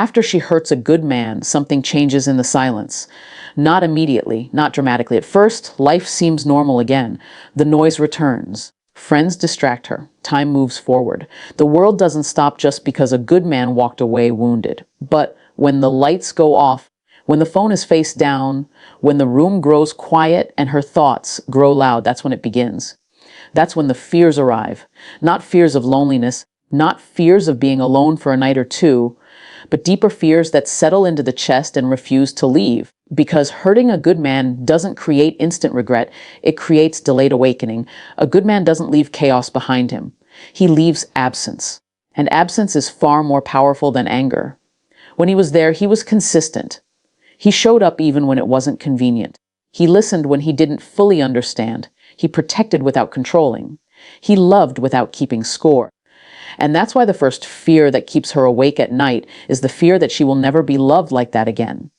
After she hurts a good man, something changes in the silence. Not immediately, not dramatically. At first, life seems normal again. The noise returns. Friends distract her. Time moves forward. The world doesn't stop just because a good man walked away wounded. But when the lights go off, when the phone is face down, when the room grows quiet and her thoughts grow loud, that's when it begins. That's when the fears arrive. Not fears of loneliness, not fears of being alone for a night or two, but deeper fears that settle into the chest and refuse to leave. Because hurting a good man doesn't create instant regret, it creates delayed awakening. A good man doesn't leave chaos behind him. He leaves absence. And absence is far more powerful than anger. When he was there, he was consistent. He showed up even when it wasn't convenient. He listened when he didn't fully understand. He protected without controlling. He loved without keeping score. And that's why the first fear that keeps her awake at night is the fear that she will never be loved like that again.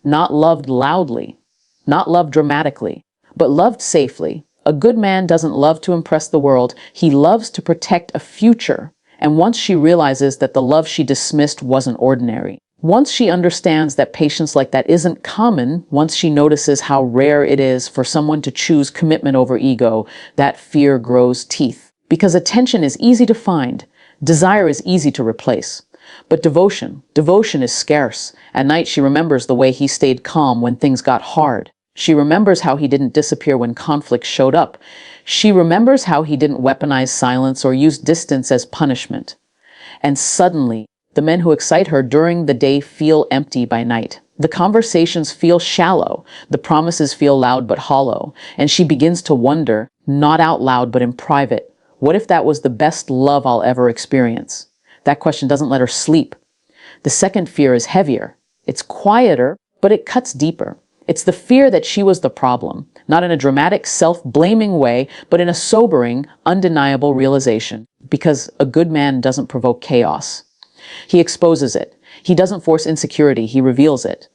Not loved loudly, not loved dramatically, but loved safely. A good man doesn't love to impress the world. He loves to protect a future. And once she realizes that the love she dismissed wasn't ordinary, once she understands that patience like that isn't common, once she notices how rare it is for someone to choose commitment over ego, that fear grows teeth. Because attention is easy to find. Desire is easy to replace. But devotion is scarce. At night, she remembers the way he stayed calm when things got hard. She remembers how he didn't disappear when conflict showed up. She remembers how he didn't weaponize silence or use distance as punishment. And suddenly, the men who excite her during the day feel empty by night. The conversations feel shallow. The promises feel loud but hollow. And she begins to wonder, not out loud but in private, what if that was the best love I'll ever experience? That question doesn't let her sleep. The second fear is heavier. It's quieter, but it cuts deeper. It's the fear that she was the problem, not in a dramatic, self-blaming way, but in a sobering, undeniable realization. Because a good man doesn't provoke chaos. He exposes it. He doesn't force insecurity, he reveals it.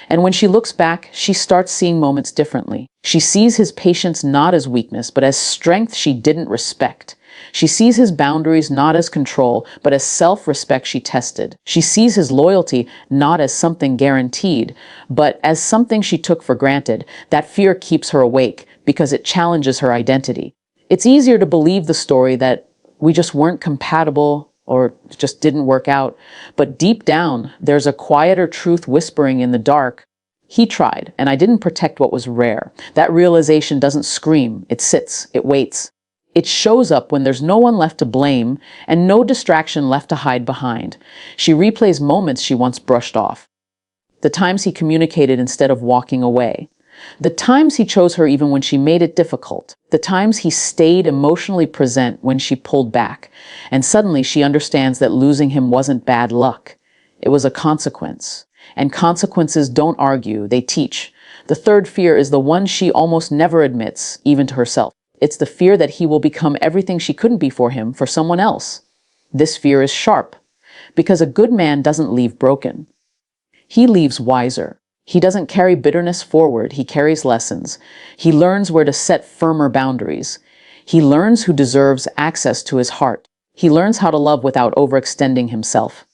And when she looks back, she starts seeing moments differently. She sees his patience not as weakness, but as strength she didn't respect. She sees his boundaries not as control, but as self-respect she tested. She sees his loyalty not as something guaranteed, but as something she took for granted. That fear keeps her awake because it challenges her identity. It's easier to believe the story that we just weren't compatible or just didn't work out. But deep down, there's a quieter truth whispering in the dark. He tried, and I didn't protect what was rare. That realization doesn't scream. It sits. It waits. It shows up when there's no one left to blame and no distraction left to hide behind. She replays moments she once brushed off. The times he communicated instead of walking away. The times he chose her even when she made it difficult. The times he stayed emotionally present when she pulled back. And suddenly she understands that losing him wasn't bad luck. It was a consequence. And consequences don't argue, they teach. The third fear is the one she almost never admits, even to herself. It's the fear that he will become everything she couldn't be for him, for someone else. This fear is sharp, because a good man doesn't leave broken. He leaves wiser. He doesn't carry bitterness forward, he carries lessons. He learns where to set firmer boundaries. He learns who deserves access to his heart. He learns how to love without overextending himself.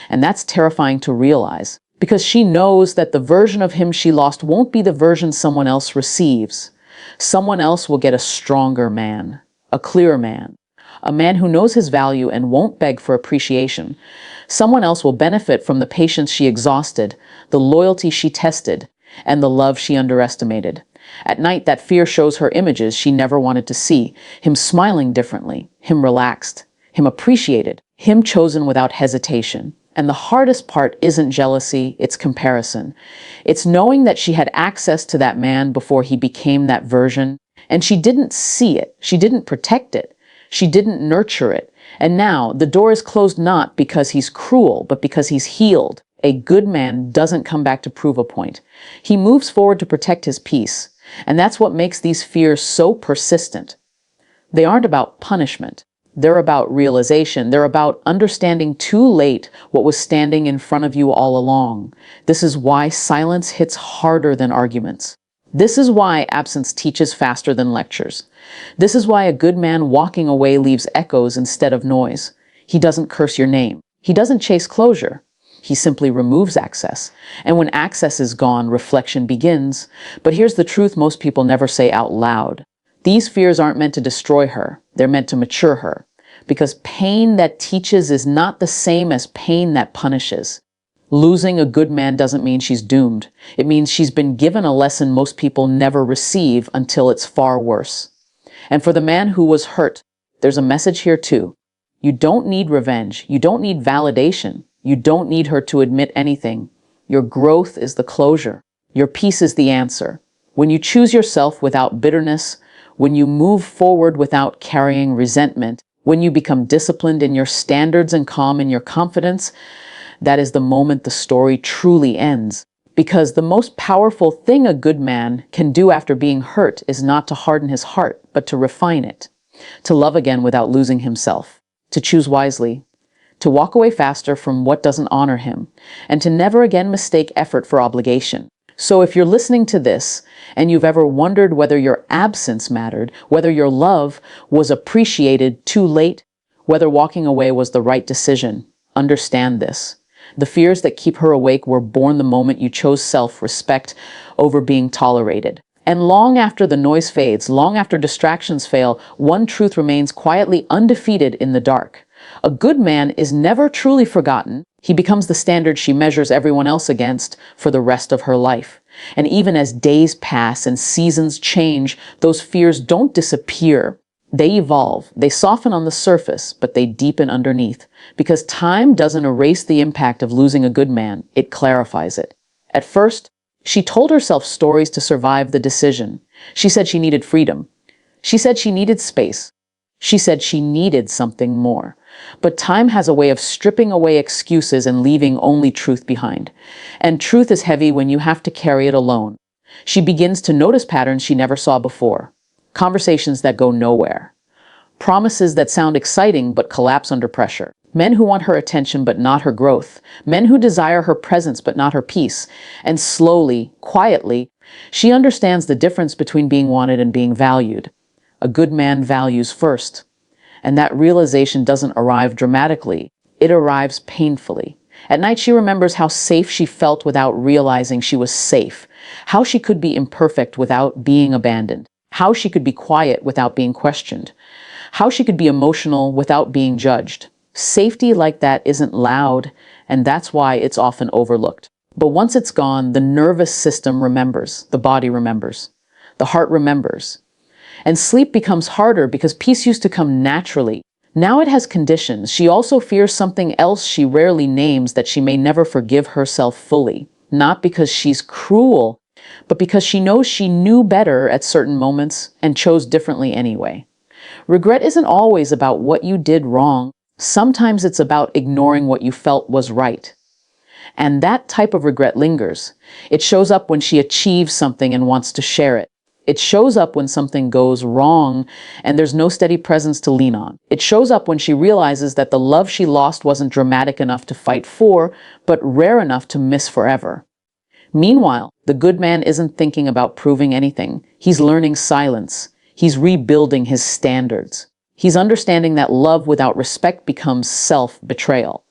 And that's terrifying to realize, because she knows that the version of him she lost won't be the version someone else receives. Someone else will get a stronger man, a clearer man, a man who knows his value and won't beg for appreciation. Someone else will benefit from the patience she exhausted, the loyalty she tested, and the love she underestimated. At night, that fear shows her images she never wanted to see. Him smiling differently, him relaxed, him appreciated, him chosen without hesitation. And the hardest part isn't jealousy, it's comparison. It's knowing that she had access to that man before he became that version, and she didn't see it, she didn't protect it, she didn't nurture it. And now, the door is closed not because he's cruel, but because he's healed. A good man doesn't come back to prove a point. He moves forward to protect his peace. And that's what makes these fears so persistent. They aren't about punishment. They're about realization. They're about understanding too late what was standing in front of you all along. This is why silence hits harder than arguments. This is why absence teaches faster than lectures. This is why a good man walking away leaves echoes instead of noise. He doesn't curse your name. He doesn't chase closure. He simply removes access. And when access is gone, reflection begins. But here's the truth most people never say out loud. These fears aren't meant to destroy her. They're meant to mature her. Because pain that teaches is not the same as pain that punishes. Losing a good man doesn't mean she's doomed. It means she's been given a lesson most people never receive until it's far worse. And for the man who was hurt, there's a message here too. You don't need revenge. You don't need validation. You don't need her to admit anything. Your growth is the closure. Your peace is the answer. When you choose yourself without bitterness, when you move forward without carrying resentment, when you become disciplined in your standards and calm in your confidence, that is the moment the story truly ends. Because the most powerful thing a good man can do after being hurt is not to harden his heart, but to refine it, to love again without losing himself, to choose wisely, to walk away faster from what doesn't honor him, and to never again mistake effort for obligation. So if you're listening to this and you've ever wondered whether your absence mattered, whether your love was appreciated too late, whether walking away was the right decision, understand this. The fears that keep her awake were born the moment you chose self-respect over being tolerated. And long after the noise fades, long after distractions fail, one truth remains quietly undefeated in the dark. A good man is never truly forgotten. He becomes the standard she measures everyone else against for the rest of her life. And even as days pass and seasons change, those fears don't disappear. They evolve. They soften on the surface, but they deepen underneath. Because time doesn't erase the impact of losing a good man, it clarifies it. At first, she told herself stories to survive the decision. She said she needed freedom. She said she needed space. She said she needed something more. But time has a way of stripping away excuses and leaving only truth behind. And truth is heavy when you have to carry it alone. She begins to notice patterns she never saw before. Conversations that go nowhere. Promises that sound exciting but collapse under pressure. Men who want her attention but not her growth. Men who desire her presence but not her peace. And slowly, quietly, she understands the difference between being wanted and being valued. A good man values first. And that realization doesn't arrive dramatically. It arrives painfully. At night, she remembers how safe she felt without realizing she was safe. How she could be imperfect without being abandoned. How she could be quiet without being questioned. How she could be emotional without being judged. Safety like that isn't loud, and that's why it's often overlooked. But once it's gone, the nervous system remembers. The body remembers. The heart remembers. And sleep becomes harder because peace used to come naturally. Now it has conditions. She also fears something else she rarely names, that she may never forgive herself fully. Not because she's cruel, but because she knows she knew better at certain moments and chose differently anyway. Regret isn't always about what you did wrong. Sometimes it's about ignoring what you felt was right. And that type of regret lingers. It shows up when she achieves something and wants to share it. It shows up when something goes wrong and there's no steady presence to lean on. It shows up when she realizes that the love she lost wasn't dramatic enough to fight for, but rare enough to miss forever. Meanwhile, the good man isn't thinking about proving anything. He's learning silence. He's rebuilding his standards. He's understanding that love without respect becomes self-betrayal.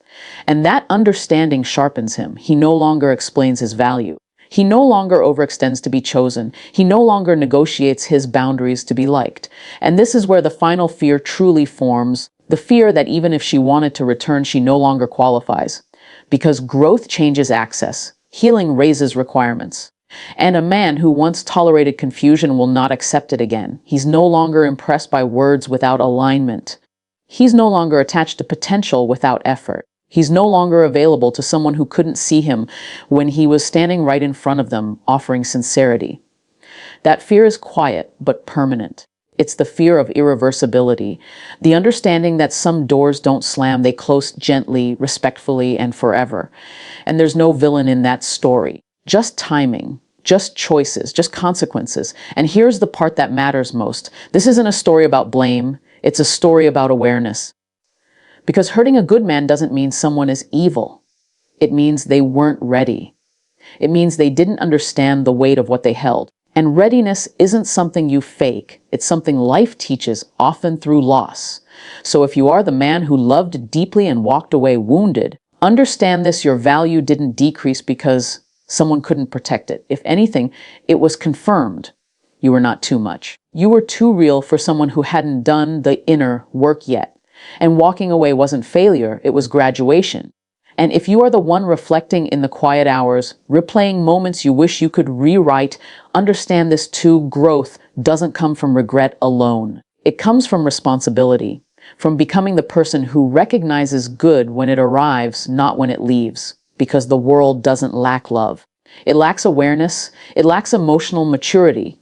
And that understanding sharpens him. He no longer explains his value. He no longer overextends to be chosen. He no longer negotiates his boundaries to be liked. And this is where the final fear truly forms, the fear that even if she wanted to return, she no longer qualifies. Because growth changes access. Healing raises requirements. And a man who once tolerated confusion will not accept it again. He's no longer impressed by words without alignment. He's no longer attached to potential without effort. He's no longer available to someone who couldn't see him when he was standing right in front of them, offering sincerity. That fear is quiet, but permanent. It's the fear of irreversibility, the understanding that some doors don't slam, they close gently, respectfully, and forever. And there's no villain in that story. Just timing, just choices, just consequences. And here's the part that matters most. This isn't a story about blame. It's a story about awareness. Because hurting a good man doesn't mean someone is evil. It means they weren't ready. It means they didn't understand the weight of what they held. And readiness isn't something you fake. It's something life teaches, often through loss. So if you are the man who loved deeply and walked away wounded, Understand this: your value didn't decrease because someone couldn't protect it. If anything, it was confirmed. You were not too much. You were too real for someone who hadn't done the inner work yet. And walking away wasn't failure, it was graduation. And if you are the one reflecting in the quiet hours, replaying moments you wish you could rewrite, understand this too: growth doesn't come from regret alone. It comes from responsibility, from becoming the person who recognizes good when it arrives, not when it leaves. Because the world doesn't lack love. It lacks awareness, it lacks emotional maturity.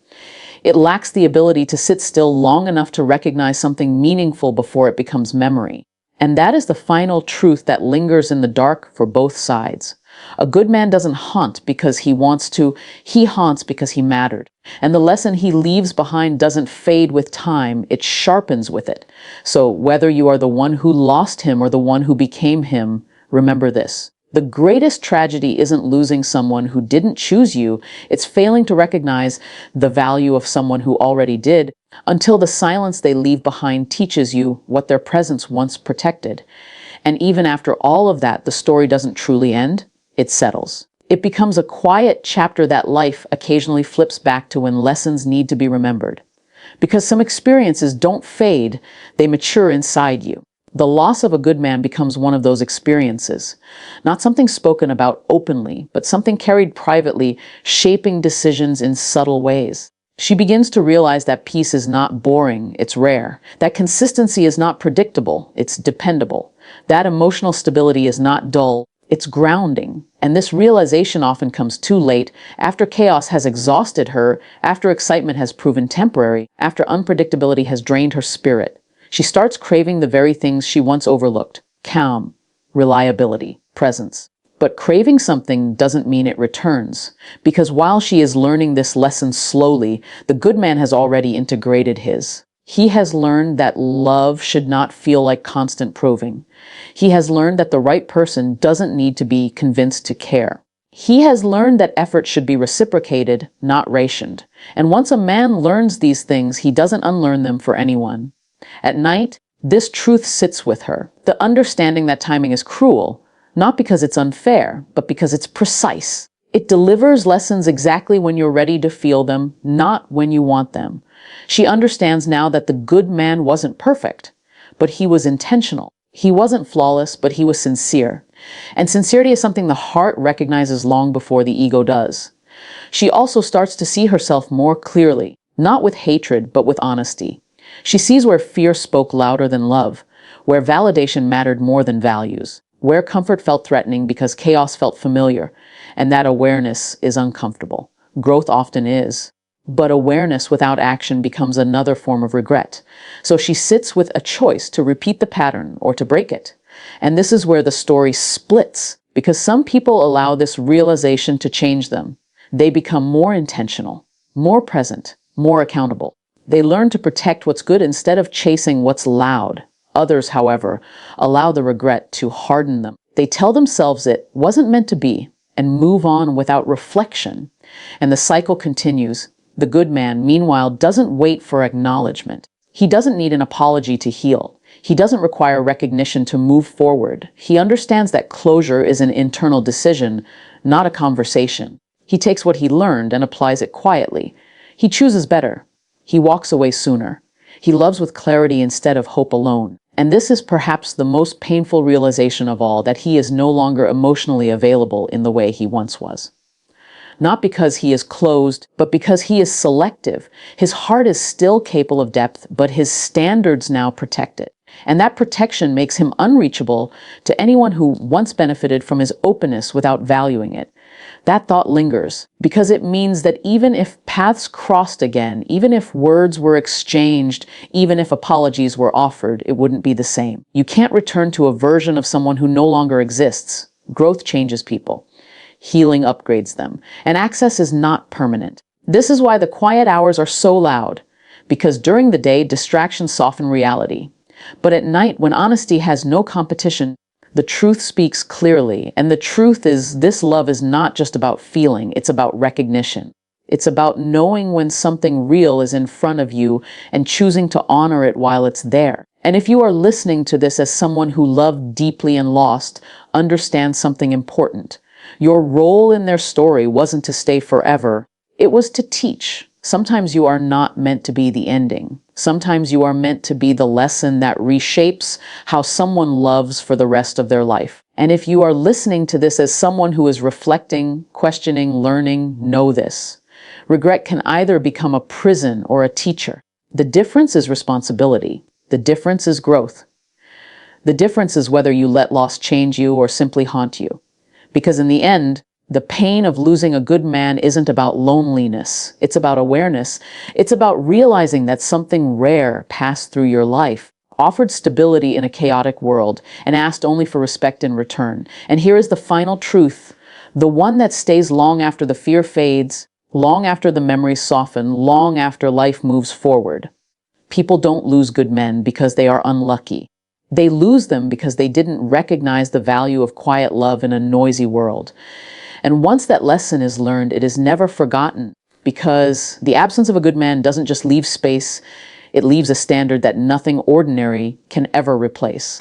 It lacks the ability to sit still long enough to recognize something meaningful before it becomes memory. And that is the final truth that lingers in the dark for both sides. A good man doesn't haunt because he wants to, he haunts because he mattered. And the lesson he leaves behind doesn't fade with time, it sharpens with it. So whether you are the one who lost him or the one who became him, remember this: the greatest tragedy isn't losing someone who didn't choose you, it's failing to recognize the value of someone who already did, until the silence they leave behind teaches you what their presence once protected. And even after all of that, the story doesn't truly end, it settles. It becomes a quiet chapter that life occasionally flips back to when lessons need to be remembered. Because some experiences don't fade, they mature inside you. The loss of a good man becomes one of those experiences, not something spoken about openly, but something carried privately, shaping decisions in subtle ways. She begins to realize that peace is not boring, it's rare. That consistency is not predictable, it's dependable. That emotional stability is not dull, it's grounding. And this realization often comes too late, after chaos has exhausted her, after excitement has proven temporary, after unpredictability has drained her spirit. She starts craving the very things she once overlooked: calm, reliability, presence. But craving something doesn't mean it returns, because while she is learning this lesson slowly, the good man has already integrated his. He has learned that love should not feel like constant proving. He has learned that the right person doesn't need to be convinced to care. He has learned that effort should be reciprocated, not rationed. And once a man learns these things, he doesn't unlearn them for anyone. At night, this truth sits with her, the understanding that timing is cruel, not because it's unfair, but because it's precise. It delivers lessons exactly when you're ready to feel them, not when you want them. She understands now that the good man wasn't perfect, but he was intentional. He wasn't flawless, but he was sincere. And sincerity is something the heart recognizes long before the ego does. She also starts to see herself more clearly, not with hatred, but with honesty. She sees where fear spoke louder than love, where validation mattered more than values, where comfort felt threatening because chaos felt familiar, and that awareness is uncomfortable. Growth often is. But awareness without action becomes another form of regret. So she sits with a choice to repeat the pattern or to break it. And this is where the story splits, because some people allow this realization to change them. They become more intentional, more present, more accountable. They learn to protect what's good instead of chasing what's loud. Others, however, allow the regret to harden them. They tell themselves it wasn't meant to be and move on without reflection. And the cycle continues. The good man, meanwhile, doesn't wait for acknowledgement. He doesn't need an apology to heal. He doesn't require recognition to move forward. He understands that closure is an internal decision, not a conversation. He takes what he learned and applies it quietly. He chooses better. He walks away sooner. He loves with clarity instead of hope alone. And this is perhaps the most painful realization of all, that he is no longer emotionally available in the way he once was. Not because he is closed, but because he is selective. His heart is still capable of depth, but his standards now protect it. And that protection makes him unreachable to anyone who once benefited from his openness without valuing it. That thought lingers, because it means that even if paths crossed again, even if words were exchanged, even if apologies were offered, it wouldn't be the same. You can't return to a version of someone who no longer exists. Growth changes people. Healing upgrades them. And access is not permanent. This is why the quiet hours are so loud, because during the day, distractions soften reality. But at night, when honesty has no competition, the truth speaks clearly. And the truth is, this love is not just about feeling, it's about recognition. It's about knowing when something real is in front of you and choosing to honor it while it's there. And if you are listening to this as someone who loved deeply and lost, understand something important. Your role in their story wasn't to stay forever, it was to teach. Sometimes you are not meant to be the ending. Sometimes you are meant to be the lesson that reshapes how someone loves for the rest of their life. And if you are listening to this as someone who is reflecting, questioning, learning, know this. Regret can either become a prison or a teacher. The difference is responsibility. The difference is growth. The difference is whether you let loss change you or simply haunt you. Because in the end, the pain of losing a good man isn't about loneliness. It's about awareness. It's about realizing that something rare passed through your life, offered stability in a chaotic world, and asked only for respect in return. And here is the final truth, the one that stays long after the fear fades, long after the memories soften, long after life moves forward. People don't lose good men because they are unlucky. They lose them because they didn't recognize the value of quiet love in a noisy world. And once that lesson is learned, it is never forgotten, because the absence of a good man doesn't just leave space, it leaves a standard that nothing ordinary can ever replace.